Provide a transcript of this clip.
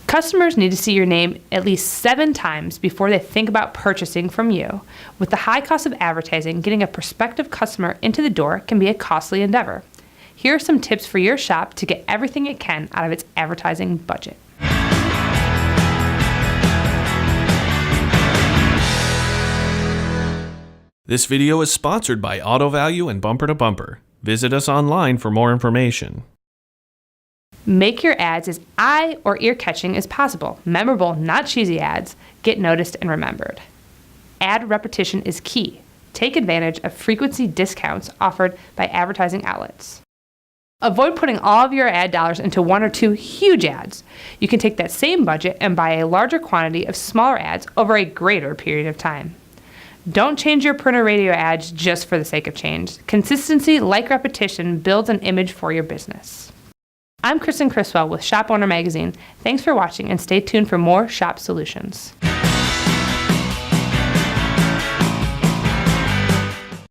Customers need to see your name at least 7 times before they think about purchasing from you. With the high cost of advertising, getting a prospective customer into the door can be a costly endeavor. Here are some tips for your shop to get everything it can out of its advertising budget. This video is sponsored by Auto Value and Bumper to Bumper. Visit us online for more information. Make your ads as eye or ear catching as possible. Memorable, not cheesy ads get noticed and remembered. Ad repetition is key. Take advantage of frequency discounts offered by advertising outlets. Avoid putting all of your ad dollars into 1 or 2 huge ads. You can take that same budget and buy a larger quantity of smaller ads over a greater period of time. Don't change your print or radio ads just for the sake of change. Consistency, like repetition, builds an image for your business. I'm Kristen Criswell with Shop Owner Magazine. Thanks for watching and stay tuned for more shop solutions.